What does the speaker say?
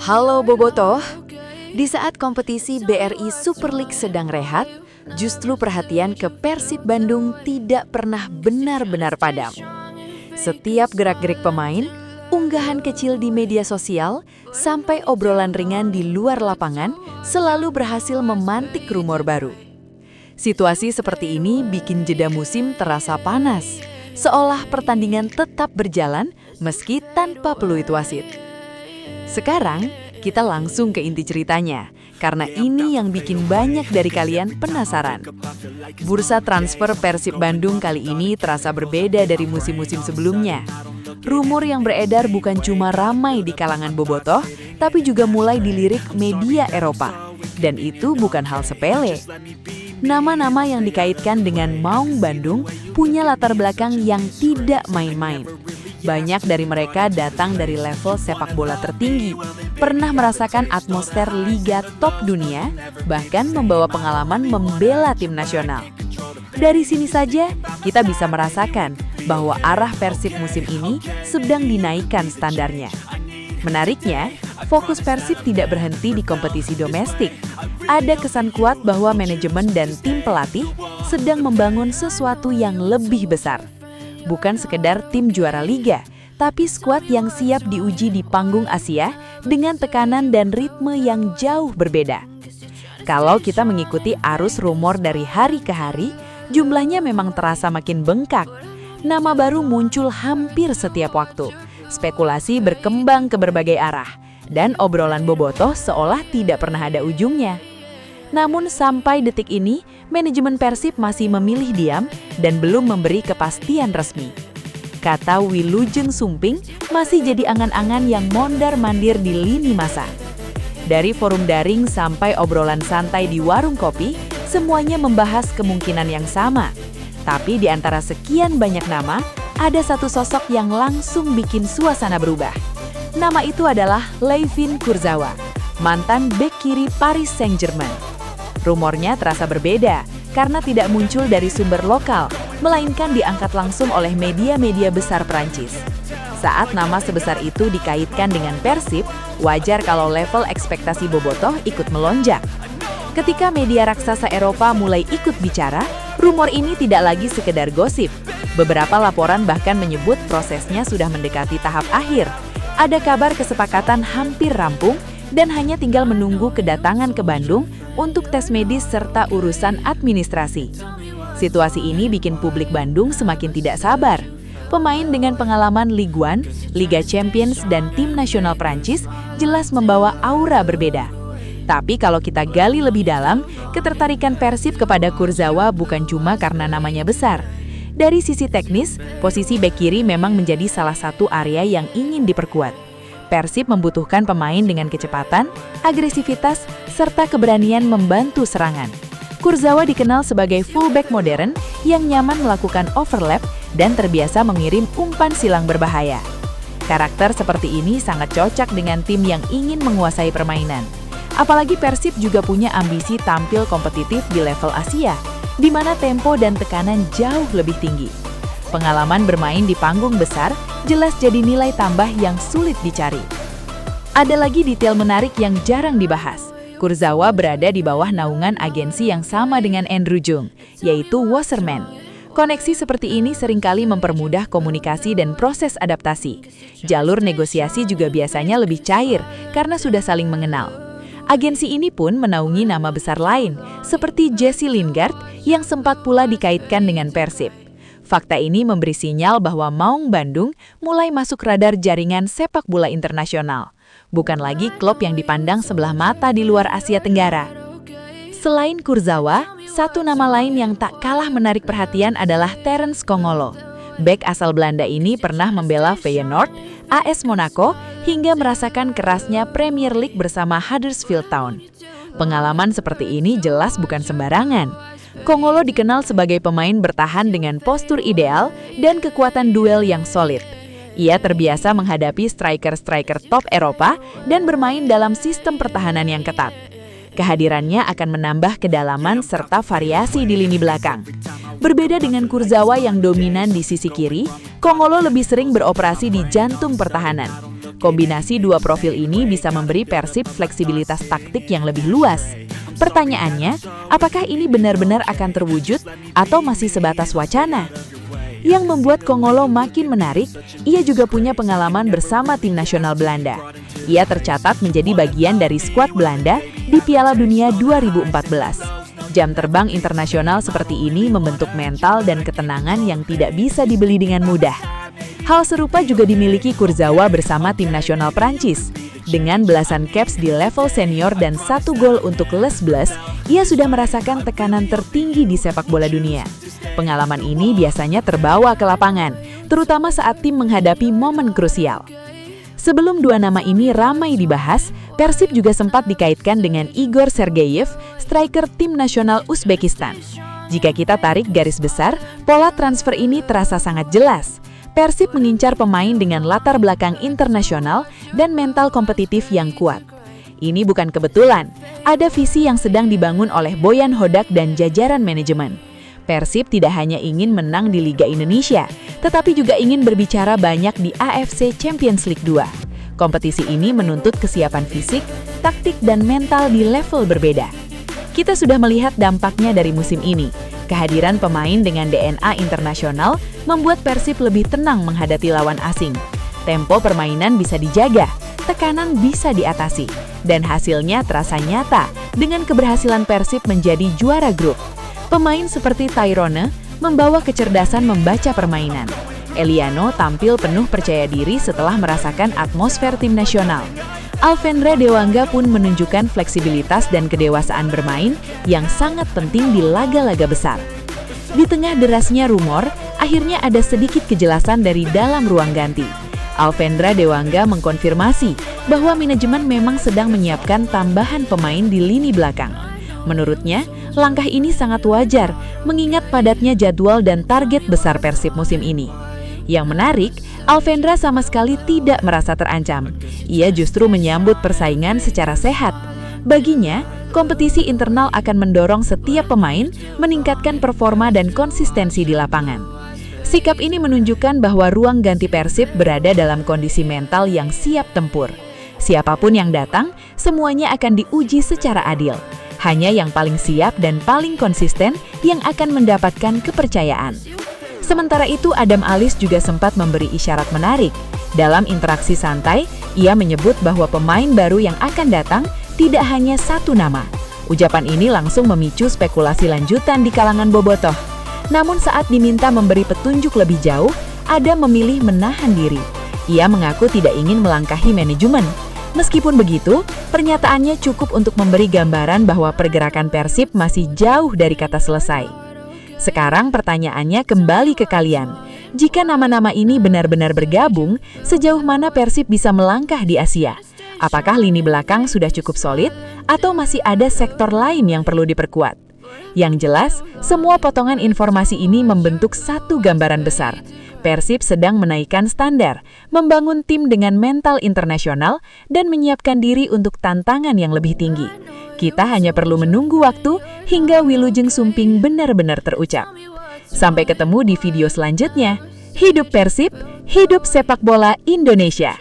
Halo Bobotoh, di saat kompetisi BRI Super League sedang rehat, justru perhatian ke Persib Bandung tidak pernah benar-benar padam. Setiap gerak-gerik pemain, unggahan kecil di media sosial, sampai obrolan ringan di luar lapangan selalu berhasil memantik rumor baru. Situasi seperti ini bikin jeda musim terasa panas, seolah pertandingan tetap berjalan meski tanpa peluit wasit. Sekarang, kita langsung ke inti ceritanya, karena ini yang bikin banyak dari kalian penasaran. Bursa transfer Persib Bandung kali ini terasa berbeda dari musim-musim sebelumnya. Rumor yang beredar bukan cuma ramai di kalangan bobotoh, tapi juga mulai dilirik media Eropa. Dan itu bukan hal sepele. Nama-nama yang dikaitkan dengan Maung Bandung punya latar belakang yang tidak main-main. Banyak dari mereka datang dari level sepak bola tertinggi, pernah merasakan atmosfer liga top dunia, bahkan membawa pengalaman membela tim nasional. Dari sini saja, kita bisa merasakan bahwa arah Persib musim ini sedang dinaikkan standarnya. Menariknya, fokus Persib tidak berhenti di kompetisi domestik. Ada kesan kuat bahwa manajemen dan tim pelatih sedang membangun sesuatu yang lebih besar. Bukan sekedar tim juara liga, tapi skuad yang siap diuji di panggung Asia dengan tekanan dan ritme yang jauh berbeda. Kalau kita mengikuti arus rumor dari hari ke hari, jumlahnya memang terasa makin bengkak. Nama baru muncul hampir setiap waktu. Spekulasi berkembang ke berbagai arah, dan obrolan bobotoh seolah tidak pernah ada ujungnya. Namun sampai detik ini, manajemen Persib masih memilih diam dan belum memberi kepastian resmi. Kata Wilujeng Sumping masih jadi angan-angan yang mondar-mandir di lini masa. Dari forum daring sampai obrolan santai di warung kopi, semuanya membahas kemungkinan yang sama. Tapi di antara sekian banyak nama, ada satu sosok yang langsung bikin suasana berubah. Nama itu adalah Layvin Kurzawa, mantan bek kiri Paris Saint-Germain. Rumornya terasa berbeda karena tidak muncul dari sumber lokal, melainkan diangkat langsung oleh media-media besar Prancis. Saat nama sebesar itu dikaitkan dengan Persib, wajar kalau level ekspektasi bobotoh ikut melonjak. Ketika media raksasa Eropa mulai ikut bicara, rumor ini tidak lagi sekedar gosip. Beberapa laporan bahkan menyebut prosesnya sudah mendekati tahap akhir. Ada kabar kesepakatan hampir rampung dan hanya tinggal menunggu kedatangan ke Bandung untuk tes medis serta urusan administrasi. Situasi ini bikin publik Bandung semakin tidak sabar. Pemain dengan pengalaman Ligue 1, Liga Champions, dan tim nasional Prancis jelas membawa aura berbeda. Tapi kalau kita gali lebih dalam, ketertarikan Persib kepada Kurzawa bukan cuma karena namanya besar. Dari sisi teknis, posisi bek kiri memang menjadi salah satu area yang ingin diperkuat. Persib membutuhkan pemain dengan kecepatan, agresivitas, serta keberanian membantu serangan. Kurzawa dikenal sebagai fullback modern yang nyaman melakukan overlap dan terbiasa mengirim umpan silang berbahaya. Karakter seperti ini sangat cocok dengan tim yang ingin menguasai permainan. Apalagi Persib juga punya ambisi tampil kompetitif di level Asia, di mana tempo dan tekanan jauh lebih tinggi. Pengalaman bermain di panggung besar jelas jadi nilai tambah yang sulit dicari. Ada lagi detail menarik yang jarang dibahas. Kurzawa berada di bawah naungan agensi yang sama dengan Andrew Jung, yaitu Wasserman. Koneksi seperti ini seringkali mempermudah komunikasi dan proses adaptasi. Jalur negosiasi juga biasanya lebih cair karena sudah saling mengenal. Agensi ini pun menaungi nama besar lain, seperti Jesse Lingard yang sempat pula dikaitkan dengan Persib. Fakta ini memberi sinyal bahwa Maung Bandung mulai masuk radar jaringan sepak bola internasional. Bukan lagi klub yang dipandang sebelah mata di luar Asia Tenggara. Selain Kurzawa, satu nama lain yang tak kalah menarik perhatian adalah Terence Kongolo. Bek asal Belanda ini pernah membela Feyenoord, AS Monaco, hingga merasakan kerasnya Premier League bersama Huddersfield Town. Pengalaman seperti ini jelas bukan sembarangan. Kongolo dikenal sebagai pemain bertahan dengan postur ideal dan kekuatan duel yang solid. Ia terbiasa menghadapi striker-striker top Eropa dan bermain dalam sistem pertahanan yang ketat. Kehadirannya akan menambah kedalaman serta variasi di lini belakang. Berbeda dengan Kurzawa yang dominan di sisi kiri, Kongolo lebih sering beroperasi di jantung pertahanan. Kombinasi dua profil ini bisa memberi Persib fleksibilitas taktik yang lebih luas. Pertanyaannya, apakah ini benar-benar akan terwujud atau masih sebatas wacana? Yang membuat Kongolo makin menarik, ia juga punya pengalaman bersama tim nasional Belanda. Ia tercatat menjadi bagian dari skuad Belanda di Piala Dunia 2014. Jam terbang internasional seperti ini membentuk mental dan ketenangan yang tidak bisa dibeli dengan mudah. Hal serupa juga dimiliki Kurzawa bersama tim nasional Prancis. Dengan belasan caps di level senior dan 1 gol untuk Les Bleus, ia sudah merasakan tekanan tertinggi di sepak bola dunia. Pengalaman ini biasanya terbawa ke lapangan, terutama saat tim menghadapi momen krusial. Sebelum dua nama ini ramai dibahas, Persib juga sempat dikaitkan dengan Igor Sergeyev, striker tim nasional Uzbekistan. Jika kita tarik garis besar, pola transfer ini terasa sangat jelas. Persib mengincar pemain dengan latar belakang internasional dan mental kompetitif yang kuat. Ini bukan kebetulan, ada visi yang sedang dibangun oleh Boyan Hodak dan jajaran manajemen. Persib tidak hanya ingin menang di Liga Indonesia, tetapi juga ingin berbicara banyak di AFC Champions League 2. Kompetisi ini menuntut kesiapan fisik, taktik, dan mental di level berbeda. Kita sudah melihat dampaknya dari musim ini. Kehadiran pemain dengan DNA internasional membuat Persib lebih tenang menghadapi lawan asing. Tempo permainan bisa dijaga, tekanan bisa diatasi, dan hasilnya terasa nyata dengan keberhasilan Persib menjadi juara grup. Pemain seperti Tyrone membawa kecerdasan membaca permainan. Eliano tampil penuh percaya diri setelah merasakan atmosfer tim nasional. Alvendra Dewangga pun menunjukkan fleksibilitas dan kedewasaan bermain yang sangat penting di laga-laga besar. Di tengah derasnya rumor, akhirnya ada sedikit kejelasan dari dalam ruang ganti. Alvendra Dewangga mengkonfirmasi bahwa manajemen memang sedang menyiapkan tambahan pemain di lini belakang. Menurutnya, langkah ini sangat wajar mengingat padatnya jadwal dan target besar Persib musim ini. Yang menarik, Alvendra sama sekali tidak merasa terancam. Ia justru menyambut persaingan secara sehat. Baginya, kompetisi internal akan mendorong setiap pemain meningkatkan performa dan konsistensi di lapangan. Sikap ini menunjukkan bahwa ruang ganti Persib berada dalam kondisi mental yang siap tempur. Siapapun yang datang, semuanya akan diuji secara adil. Hanya yang paling siap dan paling konsisten yang akan mendapatkan kepercayaan. Sementara itu, Adam Alis juga sempat memberi isyarat menarik. Dalam interaksi santai, ia menyebut bahwa pemain baru yang akan datang tidak hanya satu nama. Ucapan ini langsung memicu spekulasi lanjutan di kalangan bobotoh. Namun saat diminta memberi petunjuk lebih jauh, Adam memilih menahan diri. Ia mengaku tidak ingin melangkahi manajemen. Meskipun begitu, pernyataannya cukup untuk memberi gambaran bahwa pergerakan Persib masih jauh dari kata selesai. Sekarang pertanyaannya kembali ke kalian. Jika nama-nama ini benar-benar bergabung, sejauh mana Persib bisa melangkah di Asia? Apakah lini belakang sudah cukup solid atau masih ada sektor lain yang perlu diperkuat? Yang jelas, semua potongan informasi ini membentuk satu gambaran besar. Persib sedang menaikkan standar, membangun tim dengan mental internasional, dan menyiapkan diri untuk tantangan yang lebih tinggi. Kita hanya perlu menunggu waktu hingga Wilujeng Sumping benar-benar terucap. Sampai ketemu di video selanjutnya. Hidup Persib, hidup sepak bola Indonesia.